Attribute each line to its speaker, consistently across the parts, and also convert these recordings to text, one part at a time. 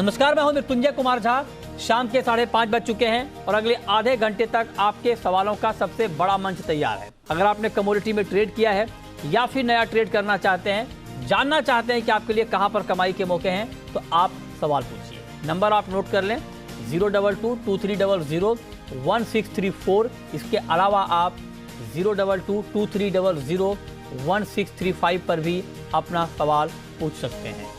Speaker 1: नमस्कार, मैं हूं मृत्युंजय कुमार झा। शाम के 5:30 बज चुके हैं और अगले आधे घंटे तक आपके सवालों का सबसे बड़ा मंच तैयार है। अगर आपने कमोडिटी में ट्रेड किया है या फिर नया ट्रेड करना चाहते हैं, जानना चाहते हैं कि आपके लिए कहां पर कमाई के मौके हैं, तो आप सवाल पूछिए। नंबर आप नोट कर लें 022-2300-1634। इसके अलावा आप 022-2300-1635 पर भी अपना सवाल पूछ सकते हैं।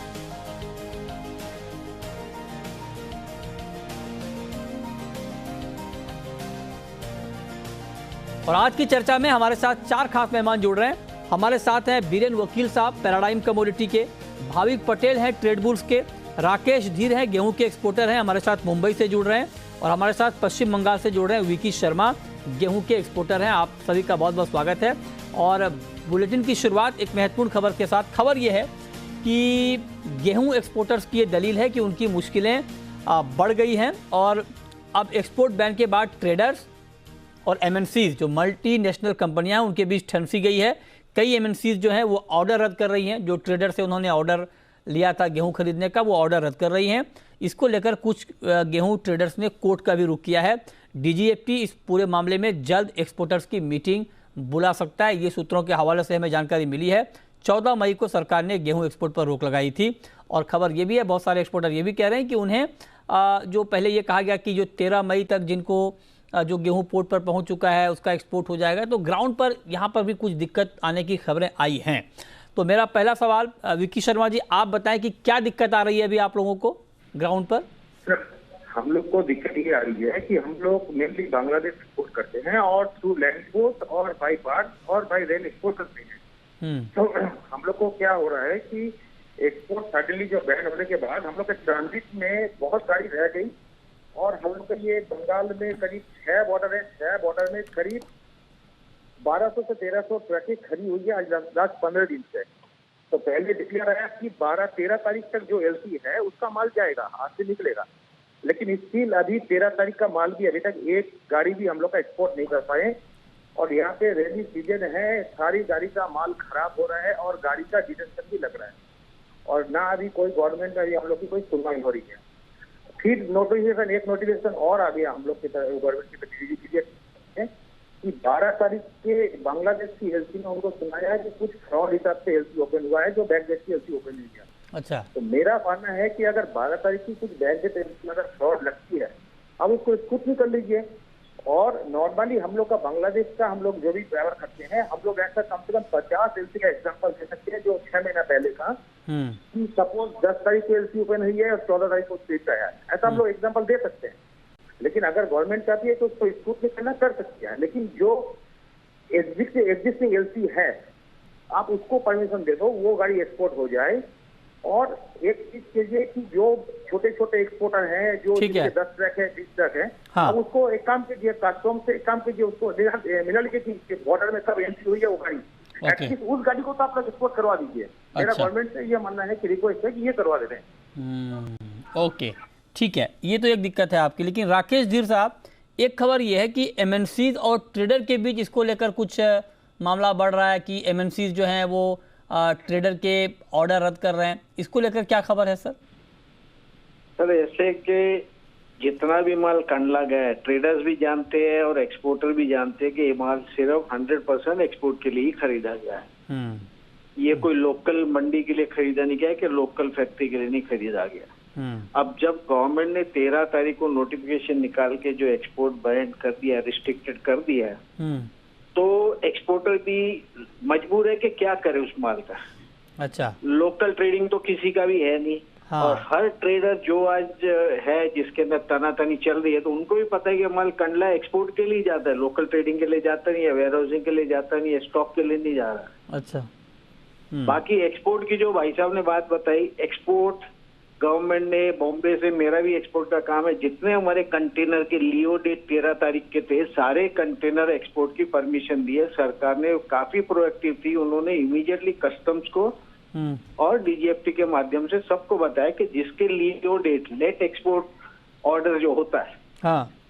Speaker 1: और आज की चर्चा में हमारे साथ 4 खास मेहमान जुड़ रहे हैं। हमारे साथ हैं बीरेन वकील साहब पैराडाइम कमोडिटी के, भाविक पटेल हैं ट्रेडबुल्स के, राकेश धीर हैं गेहूं के एक्सपोर्टर हैं, हमारे साथ मुंबई से जुड़ रहे हैं, और हमारे साथ पश्चिम बंगाल से जुड़ रहे हैं विकी शर्मा, गेहूं के एक्सपोर्टर हैं। आप सभी का बहुत बहुत स्वागत है। और बुलेटिन की शुरुआत एक महत्वपूर्ण खबर के साथ। खबर यह है कि गेहूं एक्सपोर्टर्स की ये दलील है कि उनकी मुश्किलें बढ़ गई हैं और अब एक्सपोर्ट बैन के बाद ट्रेडर्स और एमएनसीज जो मल्टी नेशनल कंपनियां हैं उनके बीच ठनसी गई है। कई एमएनसीज जो हैं वो ऑर्डर रद्द कर रही हैं। जो ट्रेडर से उन्होंने ऑर्डर लिया था गेहूं खरीदने का, वो ऑर्डर रद्द कर रही हैं। इसको लेकर कुछ गेहूं ट्रेडर्स ने कोर्ट का भी रुख किया है। डीजीएफटी इस पूरे मामले में जल्द एक्सपोर्टर्स की मीटिंग बुला सकता है, ये सूत्रों के हवाले से हमें जानकारी मिली है। 14 मई को सरकार ने गेहूं एक्सपोर्ट पर रोक लगाई थी। और खबर ये भी है, बहुत सारे एक्सपोर्टर ये भी कह रहे हैं कि उन्हें जो पहले ये कहा गया कि जो 13 मई तक जिनको जो गेहूं पोर्ट पर पहुंच चुका है उसका एक्सपोर्ट हो जाएगा, तो ग्राउंड पर यहाँ पर भी कुछ दिक्कत आने की खबरें आई हैं। तो मेरा पहला सवाल विकी शर्मा जी, आप बताएं कि क्या दिक्कत आ रही है अभी आप लोगों को ग्राउंड पर?
Speaker 2: सर, हम लोग को दिक्कत ये आ रही है कि हम लोग मेनली बांग्लादेश एक्सपोर्ट करते हैं और थ्रू लैंड एक्सपोर्ट और बाई बार्ज और बाई रेल एक्सपोर्ट करते हैं। तो हम लोग को क्या हो रहा है कि एक्सपोर्ट सडनली जो बैन होने के बाद हम लोग के ट्रांजिट में बहुत गाड़ी रह गई और हम लोग का ये बंगाल में करीब 6 बॉर्डर है। 6 बॉर्डर में करीब 1200 से 1300 ट्रकें खड़ी हुई है आज लास्ट 15 दिन से। तो पहले डिक्लेयर आया कि 12-13 तारीख तक जो एलसी है उसका माल जाएगा, हाथ से निकलेगा, लेकिन स्टिल अभी 13 तारीख का माल भी अभी तक एक गाड़ी भी हम लोग का एक्सपोर्ट नहीं कर पाए। और यहाँ पे रेनी सीजन है, सारी गाड़ी का माल खराब हो रहा है और गाड़ी का डिटेंशन भी लग रहा है और ना अभी कोई गवर्नमेंट का हम लोग की कोई सुनवाई हो रही है। फिर एक नोटिफिकेशन और आ गया हम लोग की गवर्नमेंट के प्रतिनिधि कि 12 तारीख के बांग्लादेश की एलसी में उनको सुनाया है कि कुछ फ्रॉड हिसाब से एलसी ओपन हुआ है, जो बैंक गेट की एलसी ओपन नहीं किया।
Speaker 1: अच्छा, तो
Speaker 2: मेरा मानना है कि अगर 12 तारीख की कुछ बैंक गेट एलसी में अगर फ्रॉड लगती है, अब उसको स्कूट नहीं कर लीजिए। और नॉर्मली हम लोग का बांग्लादेश का हम लोग जो भी ट्रैवल करते हैं, हम लोग ऐसा कम से कम 50 एलसी का एग्जाम्पल दे सकते हैं जो 6 महीना पहले का, कि सपोज 10 तारीख को एलसी ओपन हुई है और 14 तारीख को स्टेट आया है, ऐसा हम लोग एग्जाम्पल दे सकते हैं। लेकिन अगर गवर्नमेंट चाहती है तो उसको स्कूट नहीं करना कर सकती है, लेकिन जो एग्जिस्टिंग एलसी है आप उसको परमिशन दे दो, वो गाड़ी एक्सपोर्ट हो जाए। और एक चीज कीजिए कि जो छोटे छोटे एक्सपोर्टर हैं जो 10 ट्रक है 20 ट्रक है, अब उसको एक काम कीजिए, कस्टम से एक काम कीजिए, उसको मिला लीजिए कि बॉर्डर में कब एंट्री हुई है वो गाड़ी, एटलीस्ट उस गाड़ी को तो आप लोग एक्सपोर्ट करवा दीजिए। मेरा गवर्नमेंट से ये मानना है कि रिक्वेस्ट है कि ये करवा देते हैं।
Speaker 1: ओके, ठीक है, ये तो एक दिक्कत है आपकी। लेकिन राकेश धीर साहब, एक खबर ये है कि एमएनसीज और ट्रेडर के बीच इसको लेकर कुछ मामला बढ़ रहा है कि एमएनसीज जो हैं वो ट्रेडर के ऑर्डर रद्द कर रहे हैं। इसको लेकर क्या खबर है सर?
Speaker 3: सर, ऐसे कि जितना भी माल कंडला गया है, ट्रेडर्स भी जानते हैं और एक्सपोर्टर भी जानते हैं कि ये माल सिर्फ 100% एक्सपोर्ट के लिए ही खरीदा गया है। ये कोई लोकल मंडी के लिए खरीदा नहीं गया है कि लोकल फैक्ट्री के लिए नहीं खरीदा गया। अब जब गवर्नमेंट ने 13 तारीख को नोटिफिकेशन निकाल के जो एक्सपोर्ट बैन कर दिया, रिस्ट्रिक्टेड कर दिया है, तो एक्सपोर्टर भी मजबूर है कि क्या करे उस माल का।
Speaker 1: अच्छा,
Speaker 3: लोकल ट्रेडिंग तो किसी का भी है नहीं। और हर ट्रेडर जो आज है जिसके अंदर तनातनी चल रही है, तो उनको भी पता है कि माल कंडला एक्सपोर्ट के लिए जाता है, लोकल ट्रेडिंग के लिए जाता नहीं है, वेयर हाउसिंग के लिए जाता नहीं है, स्टॉक के लिए नहीं जा रहा।
Speaker 1: अच्छा,
Speaker 3: बाकी एक्सपोर्ट की जो भाई साहब ने बात बताई, एक्सपोर्ट गवर्नमेंट ने बॉम्बे से, मेरा भी एक्सपोर्ट का काम है, जितने हमारे कंटेनर के लियो डेट 13 तारीख के थे, सारे कंटेनर एक्सपोर्ट की परमिशन दी है सरकार ने। काफी प्रोएक्टिव थी, उन्होंने इमीडिएटली कस्टम्स को और डीजीएफटी के माध्यम से सबको बताया कि जिसके लियो डेट नेट एक्सपोर्ट ऑर्डर जो होता है,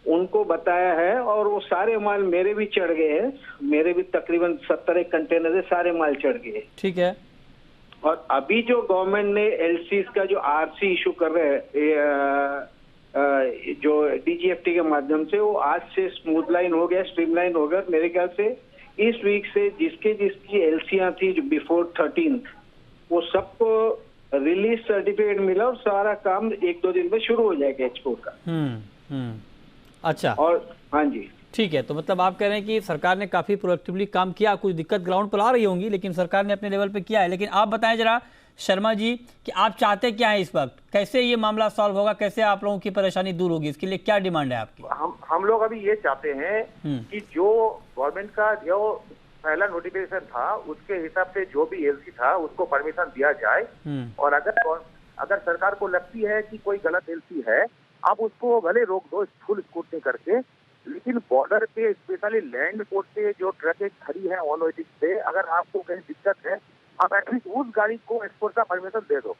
Speaker 3: उनको बताया है। और वो सारे माल मेरे भी चढ़ गए हैं, मेरे भी तकरीबन 70 कंटेनर है, सारे माल चढ़ गए।
Speaker 1: ठीक है।
Speaker 3: और अभी जो गवर्नमेंट ने एलसीज का जो आरसी इशू कर रहे हैं जो डीजीएफटी के माध्यम से, वो आज से स्मूथ लाइन हो गया, स्ट्रीमलाइन हो गया। मेरे ख्याल से इस वीक से जिसकी एलसीआं थी जो बिफोर 13th, वो सबको रिलीज सर्टिफिकेट मिला और सारा काम 1-2 दिन में शुरू हो जाएगा एक्सपोर्ट का।
Speaker 1: अच्छा,
Speaker 3: और हाँ जी,
Speaker 1: ठीक है। तो मतलब आप कह रहे हैं कि सरकार ने काफी प्रोएक्टिवली काम किया, कुछ दिक्कत ग्राउंड पर आ रही होंगी लेकिन सरकार ने अपने लेवल पे किया है। लेकिन आप बताएं जरा शर्मा जी कि आप चाहते क्या है इस वक्त, कैसे ये मामला सॉल्व होगा, कैसे आप लोगों की परेशानी दूर होगी, इसके लिए क्या डिमांड है आपकी?
Speaker 2: हम लोग अभी ये चाहते हैं कि जो गवर्नमेंट का जो पहला नोटिफिकेशन था उसके हिसाब से जो भी एलसी था उसको परमिशन दिया जाए। और अगर सरकार को लगती है कि कोई गलत एलसी है, आप उसको भले रोक दो फुल स्क्रूटनी करके, लेकिन बॉर्डर पे स्पेशली लैंड पोर्ट पे जो ट्रकें खड़ी है ऑन वेटिंग पे, अगर आपको कहीं दिक्कत है, आप एटलीस्ट उस गाड़ी को एक्सपोर्ट का परमिशन दे दो।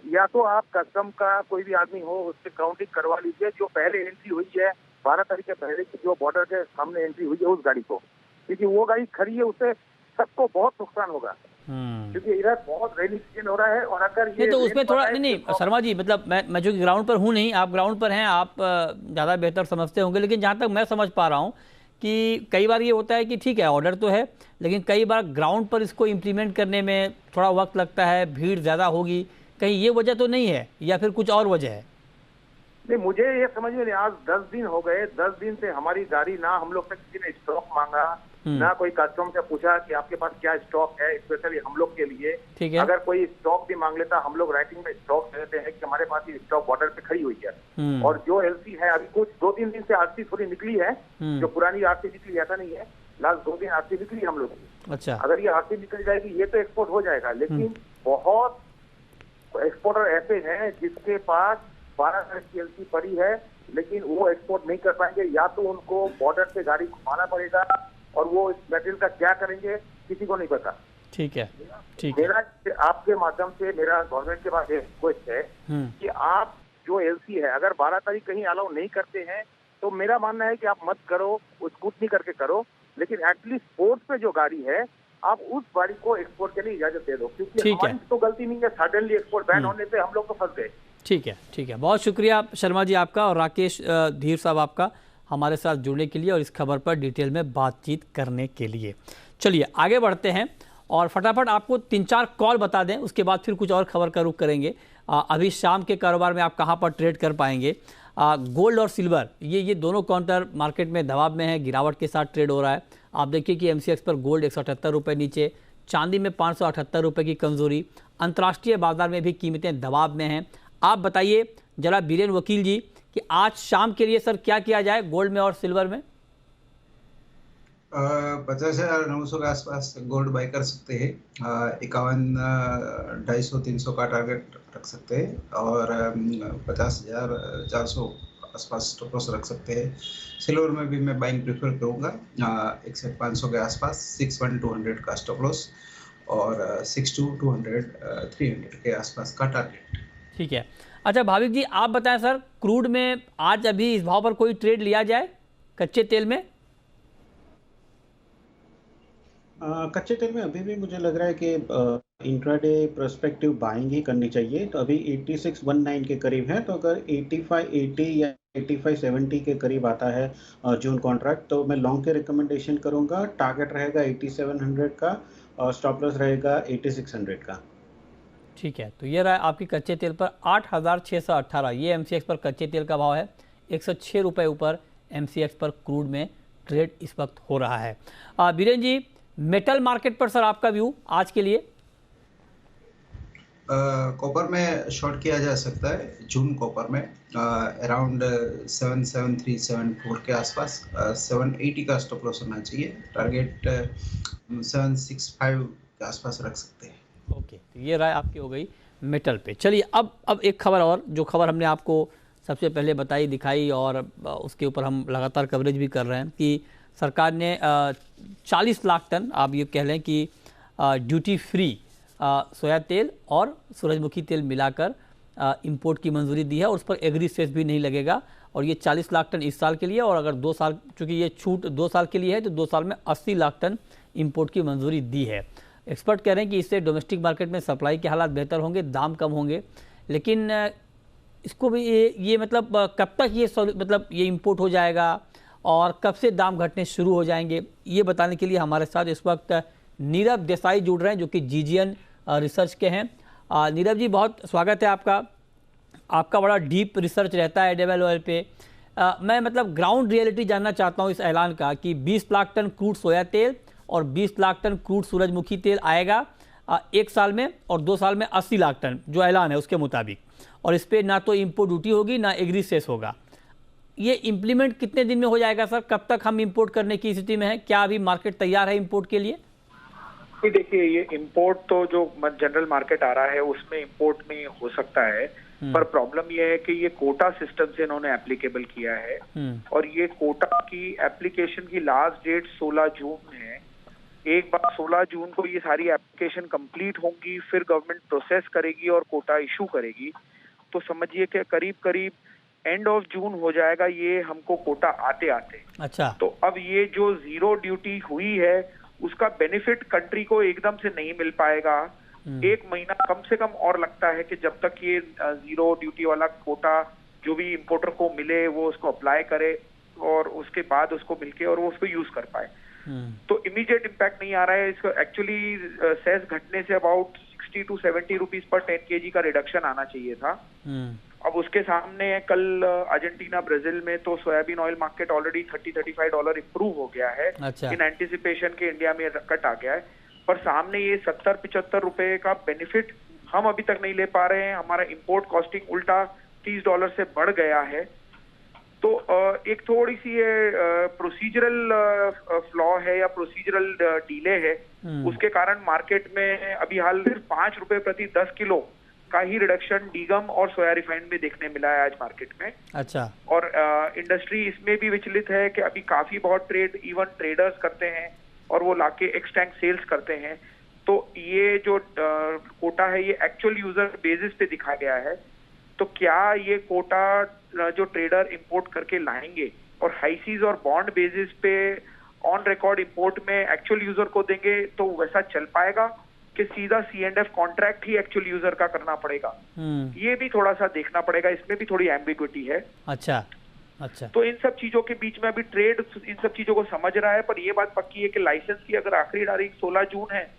Speaker 2: या तो आप कस्टम का कोई भी आदमी हो उससे काउंटिंग करवा लीजिए, जो पहले एंट्री हुई है 12 तारीख के पहले की जो बॉर्डर के सामने एंट्री हुई है उस गाड़ी को, क्योंकि वो गाड़ी खड़ी है, उससे सबको बहुत नुकसान होगा। क्योंकि इधर बहुत रेनी सीजन हो रहा है। और अगर ये
Speaker 1: तो उसमें थोड़ा नहीं शर्मा जी, मतलब मैं जो ग्राउंड पर हूँ नहीं, आप ग्राउंड पर हैं, आप ज़्यादा बेहतर समझते होंगे। लेकिन जहाँ तक मैं समझ पा रहा हूँ कि कई बार ये होता है कि ठीक है ऑर्डर तो है, लेकिन कई बार ग्राउंड पर इसको इम्प्लीमेंट करने में थोड़ा वक्त लगता है, भीड़ ज़्यादा होगी, कहीं ये वजह तो नहीं है या फिर कुछ और वजह है?
Speaker 2: नहीं, मुझे ये समझ में नहीं, आज 10 दिन हो गए, 10 दिन से हमारी गाड़ी ना हम लोग से किसी ने स्टॉक मांगा, ना कोई कस्टम से पूछा कि आपके पास क्या स्टॉक है स्पेशली हम लोग के लिए।
Speaker 1: ठीक है,
Speaker 2: अगर कोई स्टॉक भी मांग लेता, हम लोग राइटिंग में स्टॉक देते हैं कि हमारे पास ये स्टॉक बॉर्डर पे खड़ी हुई है। और जो एलसी है अभी कुछ 2-3 दिन से आरसी थोड़ी निकली है, जो पुरानी आरसी निकली ऐसा नहीं है, लास्ट 2 दिन आरसी निकली हम लोग की।
Speaker 1: अच्छा,
Speaker 2: अगर ये आरसी निकल जाएगी ये तो एक्सपोर्ट हो जाएगा। लेकिन बहुत एक्सपोर्टर ऐसे हैं जिसके पास 12 तारीख की एलसी पड़ी है, लेकिन वो एक्सपोर्ट नहीं कर पाएंगे। या तो उनको बॉर्डर से गाड़ी घुमाना पड़ेगा, और वो इस मटेरियल का क्या करेंगे किसी को नहीं पता।
Speaker 1: ठीक है, ठीक है।
Speaker 2: मेरा आपके माध्यम से मेरा गवर्नमेंट के पास रिक्वेस्ट है कि आप जो एलसी है अगर 12 तारीख कहीं अलाउ नहीं करते हैं, तो मेरा मानना है कि आप मत करो, स्कूटनी करके करो, लेकिन एटलीस्ट पोर्ट पे जो गाड़ी है आप उस गाड़ी को एक्सपोर्ट के लिए इजाजत दे दो, क्योंकि हमारी तो गलती नहीं है, सडनली एक्सपोर्ट बैन होने से हम लोग तो फंस गए।
Speaker 1: ठीक है, ठीक है। बहुत शुक्रिया शर्मा जी आपका और राकेश धीर साहब आपका हमारे साथ जुड़ने के लिए और इस खबर पर डिटेल में बातचीत करने के लिए। चलिए आगे बढ़ते हैं और फटाफट आपको 3-4 कॉल बता दें, उसके बाद फिर कुछ और खबर का रुख करेंगे। अभी शाम के कारोबार में आप कहां पर ट्रेड कर पाएंगे? गोल्ड और सिल्वर ये दोनों काउंटर मार्केट में दबाव में है, गिरावट के साथ ट्रेड हो रहा है। आप देखिए कि MCX पर गोल्ड 178 रुपये नीचे, चांदी में 578 रुपये की कमजोरी, अंतर्राष्ट्रीय बाजार में भी कीमतें दबाव में हैं। आप बताइए जरा बीरेन वकील जी कि आज शाम के लिए सर क्या किया जाए गोल्ड में और सिल्वर में?
Speaker 4: 50,900 के आसपास गोल्ड बाय कर सकते हैं, 51,250-300 का टारगेट रख सकते हैं, और 50,400 आसपास स्टॉप लॉस रख सकते हैं। सिल्वर में भी मैं बाइंग प्रेफर करूंगा, 1,500 के आसपास 61,200 का स्टॉप लॉस, और 62,200 300 के आसपास का टारगेट।
Speaker 1: ठीक है। अच्छा भाविक जी आप बताएं सर, क्रूड में आज अभी इस भाव पर कोई ट्रेड लिया जाए कच्चे तेल में?
Speaker 5: कच्चे तेल में अभी भी मुझे लग रहा है कि इंट्राडे प्रोस्पेक्टिव बाइंग ही करनी चाहिए। तो अभी 8619 के करीब है, तो अगर 8580 या 8570 के करीब आता है जून कॉन्ट्रैक्ट, तो मैं लॉन्ग के रिकमेंडेशन करूंगा। टारगेट रहेगा 8700 का और स्टॉप लॉस रहेगा 8600 का।
Speaker 1: ठीक है, तो ये रहा आपकी कच्चे तेल पर 8,618, ये MCX पर कच्चे तेल का भाव है। 106 रुपये ऊपर MCX पर क्रूड में ट्रेड इस वक्त हो रहा है। बीरेन जी मेटल मार्केट पर सर आपका व्यू आज के लिए?
Speaker 4: कॉपर में शॉर्ट किया जा सकता है, जून कॉपर में अराउंड 773-74 के आसपास, 780 का स्टॉप लॉस होना चाहिए, टारगेट 765 के आसपास रख सकते हैं।
Speaker 1: ओके, तो ये राय आपकी हो गई मेटल पे। चलिए अब एक खबर और, जो खबर हमने आपको सबसे पहले बताई दिखाई और उसके ऊपर हम लगातार कवरेज भी कर रहे हैं कि सरकार ने 40 लाख टन आप ये कह लें कि ड्यूटी फ्री सोया तेल और सूरजमुखी तेल मिलाकर इंपोर्ट की मंजूरी दी है, और उस पर एग्री सेस भी नहीं लगेगा। और ये 40 लाख टन इस साल के लिए, और अगर 2 साल, चूँकि ये छूट 2 साल के लिए है, तो 2 साल में 80 लाख टन इंपोर्ट की मंजूरी दी है। एक्सपर्ट कह रहे हैं कि इससे डोमेस्टिक मार्केट में सप्लाई के हालात बेहतर होंगे, दाम कम होंगे, लेकिन इसको भी ये मतलब कब तक मतलब ये इंपोर्ट हो जाएगा और कब से दाम घटने शुरू हो जाएंगे, ये बताने के लिए हमारे साथ इस वक्त नीरव देसाई जुड़ रहे हैं जो कि जीजीएन रिसर्च के हैं। नीरव जी, बहुत स्वागत है आपका बड़ा डीप रिसर्च रहता है एडिबल ऑयल पे। मैं मतलब ग्राउंड रियलिटी जानना चाहता हूँ इस ऐलान का कि 20 लाख टन क्रूड सोया तेल और 20 लाख टन क्रूड सूरजमुखी तेल आएगा 1 साल में, और 2 साल में 80 लाख टन जो ऐलान है उसके मुताबिक, और इस पर ना तो इम्पोर्ट ड्यूटी होगी ना एग्री सेस होगा। ये इम्प्लीमेंट कितने दिन में हो जाएगा सर? कब तक हम इंपोर्ट करने की स्थिति में है? क्या अभी मार्केट तैयार है इंपोर्ट के लिए?
Speaker 6: देखिए, ये इंपोर्ट तो जो जनरल मार्केट आ रहा है उसमें इंपोर्ट में हो सकता है, पर प्रॉब्लम ये है कि ये कोटा सिस्टम से इन्होंने एप्लीकेबल किया है और ये कोटा की एप्लीकेशन की लास्ट डेट 16 जून है। एक बार 16 जून को ये सारी एप्लीकेशन कंप्लीट होंगी, फिर गवर्नमेंट प्रोसेस करेगी और कोटा इशू करेगी, तो समझिए कि करीब करीब एंड ऑफ जून हो जाएगा ये हमको कोटा आते आते।
Speaker 1: अच्छा,
Speaker 6: तो अब ये जो जीरो ड्यूटी हुई है उसका बेनिफिट कंट्री को एकदम से नहीं मिल पाएगा। 1 महीना कम से कम और लगता है कि जब तक ये जीरो ड्यूटी वाला कोटा जो भी इंपोर्टर को मिले वो उसको अप्लाई करे और उसके बाद उसको मिलके और वो उसको यूज कर पाए। तो इमीडिएट इम्पैक्ट नहीं आ रहा है इसको। एक्चुअली सेस घटने say about 60 to 70 rupees per 10 kg का रिडक्शन आना चाहिए था। अब उसके सामने कल अर्जेंटीना ब्राजील में तो soybean oil market already $30-35 improve हो गया है।
Speaker 1: अच्छा।
Speaker 6: इन एंटिसिपेशन के इंडिया में कट आ गया है, पर सामने ये 70-75 रुपए का बेनिफिट हम अभी तक नहीं ले पा रहे हैं। हमारा इंपोर्ट कॉस्टिंग उल्टा $30 से बढ़ गया है। तो एक थोड़ी सी ये प्रोसीजरल फ्लॉ है या प्रोसीजरल डिले है, उसके कारण मार्केट में अभी हाल सिर्फ 5 रुपए प्रति 10 किलो का ही रिडक्शन डीगम और सोया रिफाइंड में देखने मिला है आज मार्केट में।
Speaker 1: अच्छा।
Speaker 6: और इंडस्ट्री इसमें भी विचलित है कि अभी काफी बहुत ट्रेड इवन ट्रेडर्स करते हैं और वो लाके एक्सटैंक सेल्स करते हैं। तो ये जो कोटा है ये एक्चुअल यूजर बेसिस पे दिखा गया है। तो क्या ये कोटा जो ट्रेडर इंपोर्ट करके लाएंगे और हाईसीज और बॉन्ड बेसिस पे ऑन रिकॉर्ड इंपोर्ट में एक्चुअल यूजर को देंगे तो वैसा चल पाएगा कि सीधा C&F कॉन्ट्रैक्ट ही एक्चुअल यूजर का करना पड़ेगा? ये भी थोड़ा सा देखना पड़ेगा, इसमें भी थोड़ी एम्बिग्विटी है।
Speaker 1: अच्छा अच्छा।
Speaker 6: तो इन सब चीजों के बीच में अभी ट्रेड इन सब चीजों को समझ रहा है, पर ये बात पक्की है कि लाइसेंस की अगर आखिरी तारीख 16 जून है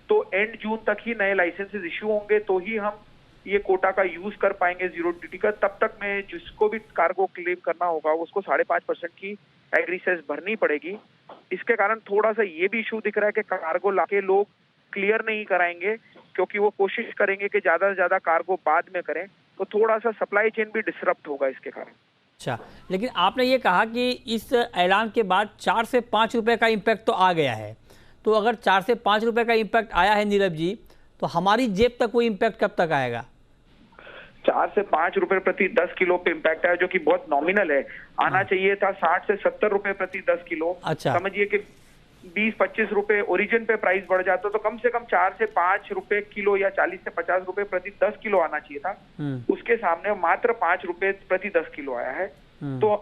Speaker 6: तो एंड जून तक ही नए लाइसेंसेस इश्यू होंगे, तो ही हम ये कोटा का यूज कर पाएंगे जीरो ड्यूटी का। तब तक में जिसको भी कार्गो क्लेम करना होगा उसको 5.5% की एग्री सेस भरनी पड़ेगी। इसके कारण थोड़ा सा ये भी इशू दिख रहा है कि कार्गो लाके लोग क्लियर नहीं कराएंगे, क्योंकि वो कोशिश करेंगे कि ज्यादा से ज्यादा कार्गो बाद में करें, तो थोड़ा सा सप्लाई चेन भी डिसरप्ट होगा इसके कारण।
Speaker 1: अच्छा, लेकिन आपने ये कहा कि इस ऐलान के बाद 4 से 5 रुपए का इम्पैक्ट तो आ गया है, तो अगर 4 से 5 रुपए का इम्पैक्ट आया है नीरव जी, तो हमारी जेब तक वो इम्पैक्ट कब तक आएगा?
Speaker 6: 4 से 5 रुपए प्रति 10 किलो पे इम्पैक्ट है, जो कि बहुत नॉमिनल है। आना चाहिए था 60 से 70 रुपए प्रति 10 किलो।
Speaker 1: अच्छा।
Speaker 6: समझिए कि 20-25 रुपए ओरिजिन पे प्राइस बढ़ जाता तो कम से कम 4 से 5 रुपए किलो या 40 से 50 रुपए प्रति 10 किलो आना चाहिए था। उसके सामने मात्र 5 रुपए प्रति 10 किलो आया है। तो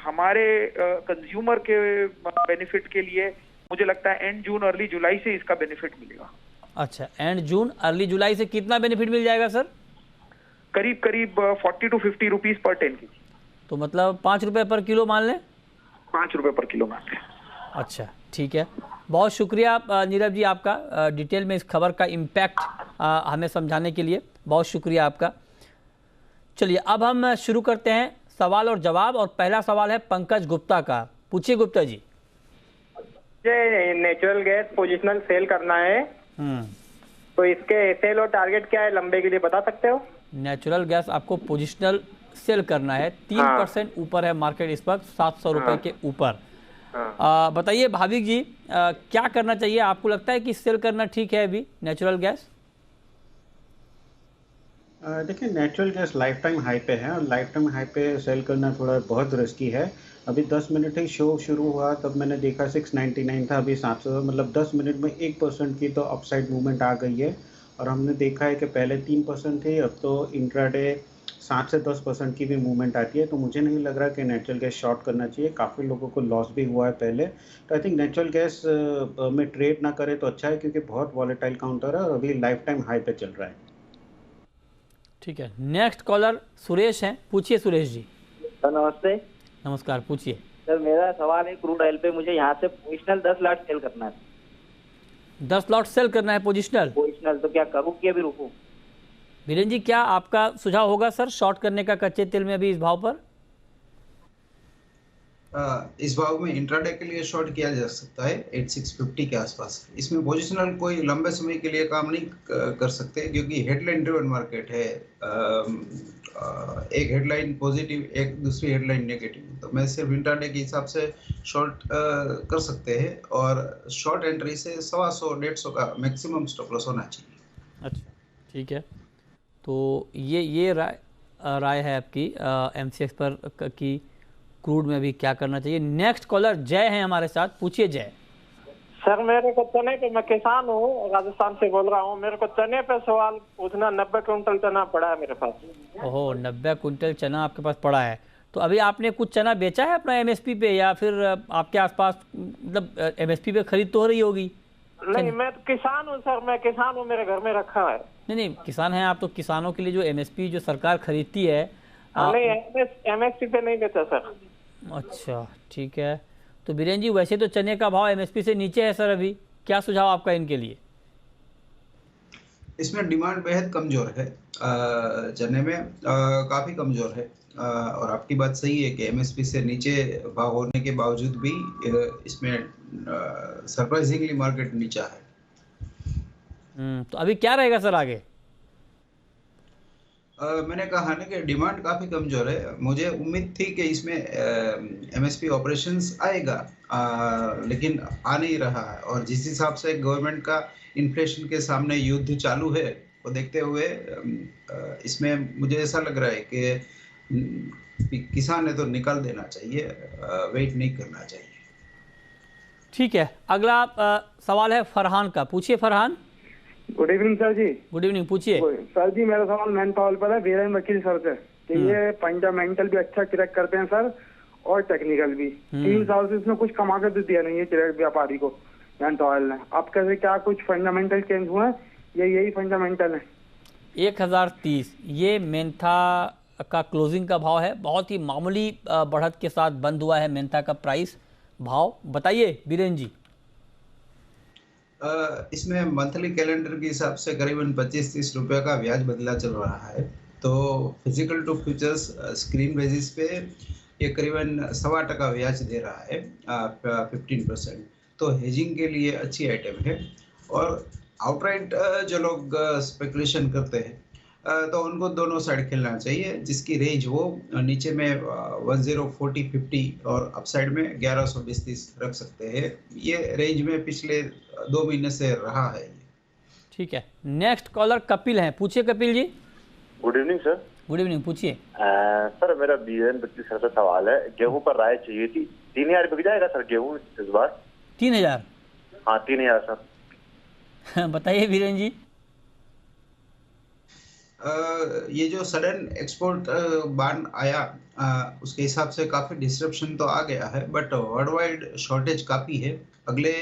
Speaker 6: हमारे कंज्यूमर के बेनिफिट के लिए मुझे लगता है एंड जून अर्ली जुलाई से इसका बेनिफिट मिलेगा।
Speaker 1: अच्छा, एंड जून अर्ली जुलाई से कितना बेनिफिट मिल जाएगा सर?
Speaker 6: करीब 40 to 50 रुपीज पर 10 kg।
Speaker 1: तो मतलब 5 रुपए पर किलो मान लें?
Speaker 6: 5 रुपए पर किलो मान लें।
Speaker 1: अच्छा, ठीक है। बहुत शुक्रिया नीरव जी आपका डिटेल में इस खबर का इम्पैक्ट हमें समझाने के लिए, बहुत शुक्रिया आपका। चलिए अब हम शुरू करते हैं सवाल और जवाब, और पहला सवाल है पंकज गुप्ता का। पूछिए Gupta ji.
Speaker 7: Natural gas positional cell करना है, तो इसके सेल और टारगेट क्या है लंबे के लिए बता सकते हो?
Speaker 1: नेचुरल गैस आपको पोजिशनल सेल करना है, 3% ऊपर है मार्केट इस वक्त, 700 रुपए के ऊपर। बताइए भाविक जी, क्या करना चाहिए? आपको लगता है कि सेल करना ठीक है अभी नेचुरल गैस?
Speaker 5: देखिए, natural gas life time high पे है और लाइफ टाइम हाई पे सेल करना थोड़ा बहुत रिस्की है। अभी 10 मिनट ही शो शुरू हुआ तब मैंने देखा 699 था, अभी 700, मतलब 10 मिनट में 1% की तो अपसाइड मूवमेंट आ गई है। और हमने देखा है कि पहले 3% थे, अब तो इंट्राडे 7 से 10% की भी मूवमेंट आती है, तो मुझे नहीं लग रहा कि नेचुरल गैस शॉर्ट करना चाहिए। काफ़ी लोगों को लॉस भी हुआ है पहले, तो आई थिंक नेचुरल गैस में ट्रेड ना करें तो अच्छा है, क्योंकि बहुत वॉलेटाइल काउंटर है और अभी लाइफ टाइम हाई पे चल रहा है।
Speaker 1: ठीक है, नेक्स्ट कॉलर सुरेश हैं, पूछिए सुरेश जी।
Speaker 8: सर नमस्ते।
Speaker 1: नमस्कार, पूछिए।
Speaker 8: सर मेरा सवाल है, क्रूड ऑयल पे मुझे यहाँ से पोजिशनल 10 लाख सेल करना है।
Speaker 1: 10 लॉट सेल करना है पोजिशनल?
Speaker 8: तो क्या करूँ कि अभी रुकूं?
Speaker 1: बीरेन जी, क्या आपका सुझाव होगा सर शॉर्ट करने का कच्चे तेल में अभी इस भाव पर?
Speaker 4: इस भाव में इंट्राडे के लिए शॉर्ट किया जा सकता है 8650 के आसपास। इसमें पोजिशनल कोई लंबे समय के लिए काम नहीं कर सकते, क्योंकि हेडलाइन ड्रिवन मार्केट है। एक हेडलाइन पॉजिटिव, एक दूसरी हेडलाइन नेगेटिव, तो मैं सिर्फ इंट्राडे के हिसाब से शॉर्ट कर सकते हैं, और शॉर्ट एंट्री से 125-150 का मैक्सिमम स्टॉप लॉस होना चाहिए।
Speaker 1: अच्छा, ठीक है, तो ये राय है आपकी MCX पर कि क्रूड में भी क्या करना चाहिए। नेक्स्ट कॉलर जय हैं हमारे साथ, पूछिए जय।
Speaker 7: सर मेरे को चने पे, मैं किसान हूँ, राजस्थान से बोल रहा हूँ, मेरे को चने पे सवाल पूछना। 90 कुंटल चना पड़ा है मेरे पास।
Speaker 1: ओहो, 90 कुंटल चना आपके पास पड़ा है, तो अभी आपने कुछ चना बेचा है अपना MSP पे, या फिर आपके आसपास मतलब MSP पे खरीद तो हो रही होगी?
Speaker 7: नहीं, मैं तो किसान हूँ सर, मैं किसान हूँ, मेरे घर में रखा है।
Speaker 1: नहीं, किसान हैं आप, तो किसानों के लिए जो MSP जो सरकार खरीदती है।
Speaker 7: नहीं, MSP पे नहीं बेचा सर।
Speaker 1: अच्छा, ठीक है, तो बीरेन जी वैसे तो चने का भाव MSP से नीचे है सर, अभी क्या सुझाव आपका इनके लिए?
Speaker 4: इसमें डिमांड बेहद कमजोर है, चने में काफी कमजोर है, और आपकी बात सही है कि MSP से नीचे भाव होने के बावजूद भी इसमें सरप्राइजिंगली मार्केट नीचा है।
Speaker 1: तो अभी क्या रहेगा सर आगे?
Speaker 4: मैंने कहा ना कि डिमांड काफी कमजोर है। मुझे उम्मीद थी कि इसमें MSP ऑपरेशंस आएगा, लेकिन आ नहीं रहा है, और जिस हिसाब से गवर्नमेंट का इन्फ्लेशन के सामने युद्ध चालू है, वो देखते हुए इसमें मुझे ऐसा लग रहा है कि किसान ने तो निकाल देना चाहिए, वेट नहीं करना चाहिए।
Speaker 1: ठीक है, अगला सवाल है फरहान का, पूछिए फरहान।
Speaker 9: गुड इवनिंग सर जी।
Speaker 1: गुड इवनिंग, पूछिए
Speaker 9: सर जी। मेरा सवाल मैन पावर पर है, वीरेन वकील सर से, कि ये फंडामेंटल भी अच्छा क्रैक करते हैं सर, और टेक्निकल भी। 3 साल से इसमें कुछ कमा कर दिया नहीं है क्रैक व्यापारी को मैन पावर ने। अब कैसे, क्या कुछ फंडामेंटल चेंज हुआ है, यही फंडामेंटल है?
Speaker 1: 1030 ये मेंथा का क्लोजिंग का भाव है, बहुत ही मामूली बढ़त के साथ बंद हुआ है मेंथा का प्राइस भाव। बताइए बीरेन जी।
Speaker 4: इसमें मंथली कैलेंडर के हिसाब से करीबन 25-30 रुपये का ब्याज बदला चल रहा है, तो physical to futures screen basis पे ये करीबन 1.25% ब्याज दे रहा है, 15%। तो हेजिंग के लिए अच्छी आइटम है, और आउटराइट जो लोग स्पेकुलेशन करते हैं तो उनको दोनों साइड खेलना चाहिए, जिसकी रेंज वो नीचे में 1040-50 और अपसाइड में 1120-30 रख सकते हैं। ये रेंज में पिछले 2 महीने से रहा है।
Speaker 1: ठीक है, नेक्स्ट कॉलर कपिल हैं, पूछिए Kapil ji.
Speaker 10: Good evening sir.
Speaker 1: Good evening, पूछिए।
Speaker 10: सर मेरा बीएन 25 सर से सवाल है, गेहूं पर राय चाहिए थी। 3000 बिक जाएगा सर गेहूं इस बार?
Speaker 1: 3000?
Speaker 10: हाँ 3000 सर।
Speaker 1: बताइए वीरेन जी।
Speaker 4: ये जो सडन एक्सपोर्ट बैन आया, उसके हिसाब से काफ़ी डिस्ट्रप्शन तो आ गया है, बट वर्ल्ड वाइड शॉर्टेज काफ़ी है। अगले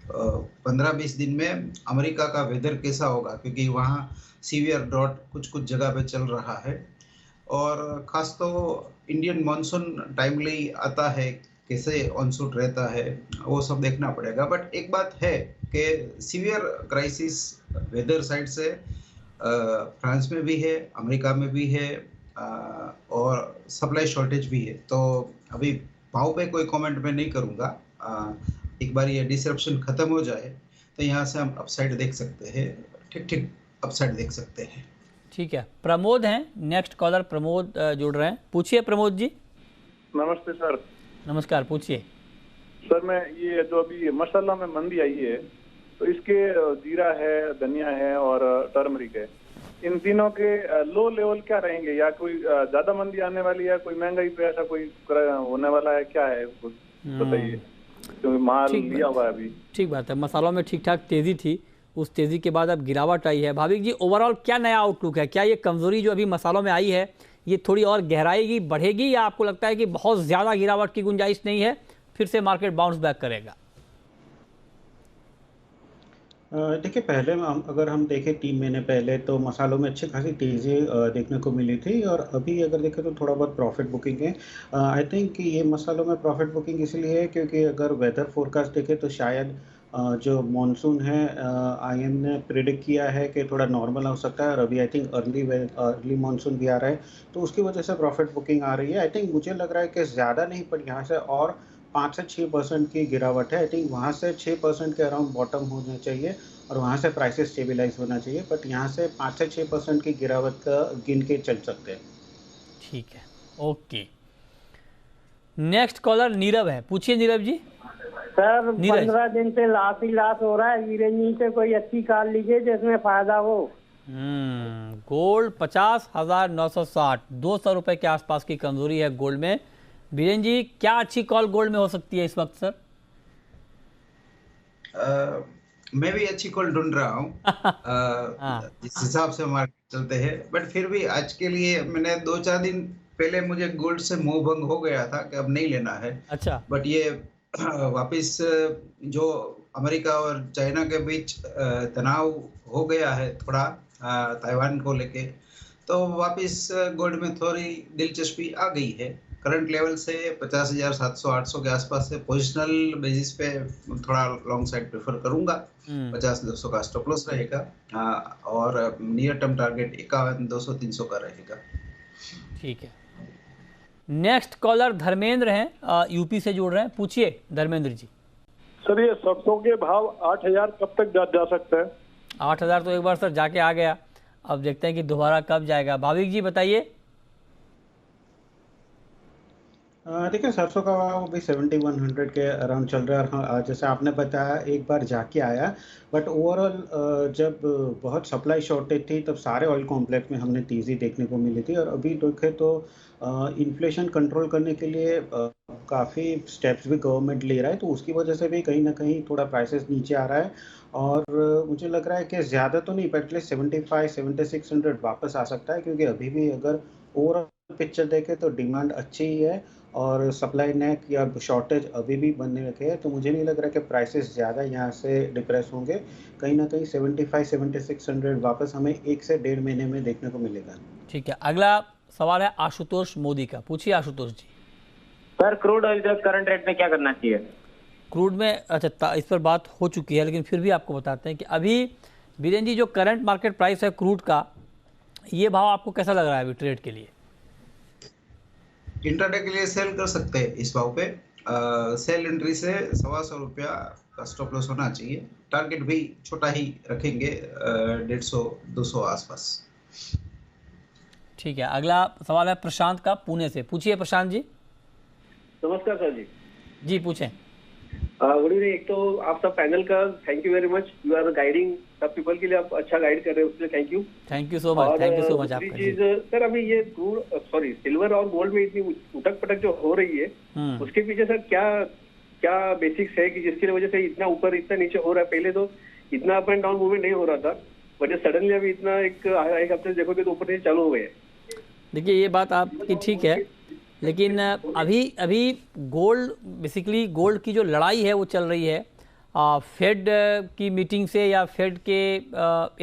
Speaker 4: 15-20 दिन में अमेरिका का वेदर कैसा होगा, क्योंकि वहाँ सीवियर ड्रॉट कुछ जगह पे चल रहा है, और ख़ास तो इंडियन मानसून टाइमली आता है, कैसे ऑनसूट रहता है, वो सब देखना पड़ेगा। बट एक बात है कि सीवियर क्राइसिस वेदर साइड से फ्रांस में भी है, अमेरिका में भी है, और सप्लाई शॉर्टेज भी है। तो अभी भाव पे कोई कमेंट मैं नहीं करूँगा। एक बार ये डिसरप्शन ख़त्म हो जाए तो यहाँ से हम अपसाइड देख सकते हैं, ठीक अपसाइड देख सकते हैं।
Speaker 1: ठीक है, प्रमोद हैं नेक्स्ट कॉलर, प्रमोद जुड़ रहे हैं, पूछिए प्रमोद जी।
Speaker 11: नमस्ते सर।
Speaker 1: नमस्कार, पूछिए
Speaker 11: सर। मैं ये जो अभी मसाला में मंदी आई है, तो इसके जीरा है, धनिया है और टर्मरिक है, इन तीनों के लो लेवल क्या रहेंगे, या कोई ज्यादा मंदी आने वाली है, कोई महंगाई पे ऐसा कोई होने वाला है, क्या है कुछ बताइए, क्योंकि माल लिया हुआ है अभी।
Speaker 1: ठीक बात है, मसालों में ठीक ठाक तेजी थी, उस तेज़ी के बाद अब गिरावट आई है। भाविक जी, ओवरऑल क्या नया आउटलुक है? क्या ये कमज़ोरी जो अभी मसालों में आई है ये थोड़ी और गहराएगी, बढ़ेगी, या आपको लगता है कि बहुत ज़्यादा गिरावट की गुंजाइश नहीं है, फिर से मार्केट बाउंस बैक करेगा?
Speaker 5: देखिए, पहले अगर हम देखें 3 महीने पहले तो मसालों में अच्छी खासी तेज़ी देखने को मिली थी, और अभी अगर देखें तो थोड़ा बहुत प्रॉफिट बुकिंग है। आई थिंक कि ये मसालों में प्रॉफिट बुकिंग इसलिए है क्योंकि अगर वेदर फोरकास्ट देखें तो शायद जो मॉनसून है, आईएम ने प्रिडिक्ट किया है कि थोड़ा नॉर्मल हो सकता है, और अभी आई थिंक अर्ली मॉनसून भी आ रहा है, तो उसकी वजह से प्रॉफिट बुकिंग आ रही है। आई थिंक मुझे लग रहा है कि ज़्यादा नहीं, पर यहाँ से और 5 से 6% की गिरावट है। आई थिंक वहाँ से 6% के अराउंड बॉटम होना चाहिए और वहाँ से प्राइसेस स्टेबलाइज होना चाहिए, बट यहाँ से 5 से 6% की गिरावट का गिन के चल सकते हैं।
Speaker 1: ठीक है, ओके। नेक्स्ट कॉलर नीरव है, पूछिए नीरव जी।
Speaker 12: सर 15 दिन से लाश ही लाश हो रहा है, वीरेन जी से कोई अच्छी कॉल लीजिए जिसमें फायदा हो।
Speaker 1: गोल्ड 50,960, 200 रुपए के आसपास की कमजोरी है गोल्ड में। बीरेन जी, क्या अच्छी कॉल गोल्ड में हो सकती है इस वक्त सर?
Speaker 4: मैं भी अच्छी कॉल ढूंढ रहा हूँ जिस हिसाब से मार्केट चलते हैं, बट फिर भी आज के लिए मैंने 2-4 दिन पहले मुझे गोल्ड से मोह भंग हो गया था कि अब नहीं लेना है।
Speaker 1: अच्छा।
Speaker 4: बट ये वापस जो अमेरिका और चाइना के बीच तनाव हो गया है थोड़ा ताइवान को लेके, तो वापस गोल्ड में थोड़ी दिलचस्पी आ गई है। करंट लेवल से 50,700-800 के आसपास से पोजिशनल बेसिस पे थोड़ा लॉन्ग साइड प्रेफर करूंगा। 50,200 का स्टॉप लॉस रहेगा, और नियर टर्म टारगेट 51,200-300 का रहेगा।
Speaker 1: ठीक है। नेक्स्ट कॉलर धर्मेंद्र हैं, यूपी से जुड़ रहे हैं, पूछिए धर्मेंद्र जी।
Speaker 13: सर ये सरसों के भाव 8,000 कब तक जा सकते हैं?
Speaker 1: 8,000 तो एक बार सर जाके आ गया, अब देखते हैं कि दोबारा कब जाएगा। भाविक जी बताइए।
Speaker 5: देखिए, सरसों का भाव भी 7100 के अराउंड चल रहा है। हाँ, जैसे आपने बताया एक बार जाके आया, बट ओवरऑल जब बहुत सप्लाई शॉर्टेज थी तब सारे ऑयल कॉम्प्लेक्स में हमने तेज़ी देखने को मिली थी, और अभी देखें तो इन्फ्लेशन कंट्रोल करने के लिए काफ़ी स्टेप्स भी गवर्नमेंट ले रहा है, तो उसकी वजह से भी कहीं ना कहीं थोड़ा प्राइसेस नीचे आ रहा है। और मुझे लग रहा है कि ज़्यादा तो नहीं, बट 75-7600 वापस आ सकता है, क्योंकि अभी भी अगर ओवरऑल पिक्चर देखें तो डिमांड अच्छी ही है और सप्लाई नेक या शॉर्टेज अभी भी बनने रखे हैं, तो मुझे नहीं लग रहा कि प्राइसेस ज़्यादा यहाँ से डिप्रेस होंगे। कहीं ना कहीं 75-7600 वापस हमें 1 से 1.5 महीने में देखने को मिलेगा।
Speaker 1: ठीक है, अगला सवाल है आशुतोष मोदी का, पूछिए आशुतोष जी।
Speaker 8: सर क्रूड ऑयल का करंट रेट में क्या करना चाहिए?
Speaker 1: क्रूड में अच्छा इस पर बात हो चुकी है, लेकिन फिर भी आपको बताते हैं कि अभी बीरेन जी जो करंट मार्केट प्राइस है क्रूड का, ये भाव आपको कैसा लग रहा है अभी ट्रेड के लिए?
Speaker 4: इंट्राडे के लिए सेल कर सकते हैं इस भाव पे। सेल एंट्री से 125 रुपया का स्टॉप लॉस होना चाहिए। टारगेट भी छोटा ही रखेंगे, 150-200 आसपास।
Speaker 1: ठीक है, अगला सवाल है प्रशांत का, पुणे से, पूछिए प्रशांत जी।
Speaker 14: नमस्कार सर जी।
Speaker 1: जी पूछें।
Speaker 14: Good evening. एक तो आप सब पैनल का thank you very much, you are guiding सब पीपल के लिए, आप अच्छा गाइड कर रहे हैं, उसके लिए thank you.
Speaker 1: Thank you so much, thank you so much आपका।
Speaker 14: चीज सर, अभी ये सिल्वर और गोल्ड में इतनी उठक पटक जो हो रही है, उसके पीछे सर क्या बेसिक्स है कि जिसकी वजह से इतना ऊपर इतना नीचे हो रहा है? पहले तो इतना अप एंड डाउन मूवमेंट नहीं हो रहा था, बट सडनली अभी इतना एक हफ्ते देखोगे तो ऊपर नीचे चालू हो गए।
Speaker 1: देखिए ये बात आपकी ठीक है, लेकिन अभी गोल्ड बेसिकली गोल्ड की जो लड़ाई है वो चल रही है फेड की मीटिंग से या फेड के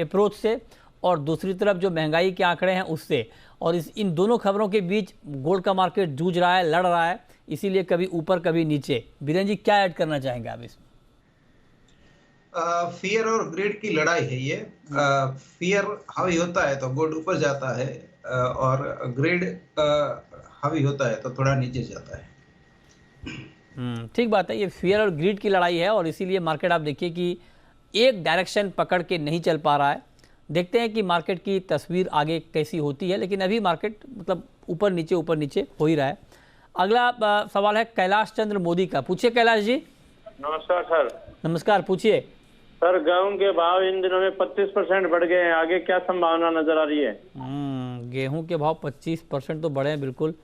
Speaker 1: अप्रोच से, और दूसरी तरफ जो महंगाई के आंकड़े हैं उससे, और इन दोनों खबरों के बीच गोल्ड का मार्केट जूझ रहा है, लड़ रहा है, इसीलिए कभी ऊपर कभी नीचे। बीरेन जी क्या ऐड करना चाहेंगे आप इसमें?
Speaker 4: फियर और ग्रिड की लड़ाई है ये। फियर हावी होता है तो गोल्ड ऊपर जाता है, और ग्रिड हावी होता है तो थोड़ा नीचे जाता है।
Speaker 1: ठीक बात है, ये फियर और ग्रिड की लड़ाई है, और इसीलिए मार्केट आप देखिए कि एक डायरेक्शन पकड़ के नहीं चल पा रहा है। देखते हैं कि मार्केट की तस्वीर आगे कैसी होती है, लेकिन अभी मार्केट मतलब ऊपर नीचे हो ही रहा है। अगला सवाल है कैलाश चंद्र मोदी का, पूछिए कैलाश जी।
Speaker 15: नमस्कार सर।
Speaker 1: नमस्कार, पूछिए।
Speaker 15: सर गेहूं के भाव इन दिनों में 25% बढ़ गए हैं, आगे क्या संभावना नजर आ रही है?
Speaker 1: गेहूं के भाव 25% तो बढ़े हैं, बिल्कुल।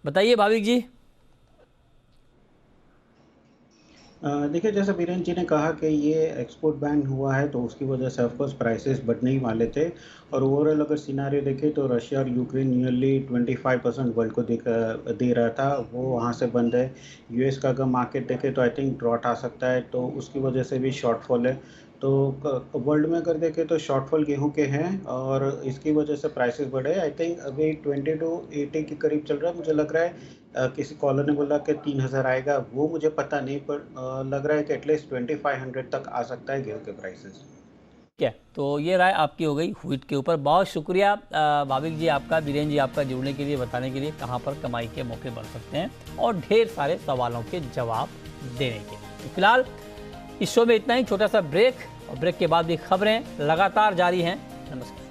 Speaker 1: बताइए भाविक जी।
Speaker 5: देखिए, जैसे बीरेन जी ने कहा कि ये एक्सपोर्ट बैन हुआ है तो उसकी वजह से ऑफकोर्स प्राइसेस बढ़ने ही वाले थे, और ओवरऑल अगर सिनारियो देखें तो रशिया और यूक्रेन नियरली 25% वर्ल्ड को दे रहा था, वो वहाँ से बंद है। यूएस का अगर मार्केट देखें तो आई थिंक ड्रॉट आ सकता है, तो उसकी वजह से भी शॉर्टफॉल है। तो वर्ल्ड में अगर देखें तो शॉर्टफॉल गेहूं के हैं और इसकी वजह से प्राइसेस बढ़े। आई थिंक अभी 20 to 80 के करीब चल रहा है। मुझे लग रहा है किसी कॉलर ने बोला कि 3000 आएगा, वो मुझे पता नहीं, पर लग रहा है कि एटलीस्ट 2500 तक आ सकता है गेहूं के प्राइसेस।
Speaker 1: क्या तो ये राय आपकी हो गई व्हीट के ऊपर। बहुत शुक्रिया भाविक जी आपका, बीरेन जी आपका जुड़ने के लिए, बताने के लिए कहाँ पर कमाई के मौके बढ़ सकते हैं और ढेर सारे सवालों के जवाब देने के लिए। फिलहाल इस शो में इतना ही, छोटा सा ब्रेक, और ब्रेक के बाद भी खबरें लगातार जारी हैं। नमस्कार।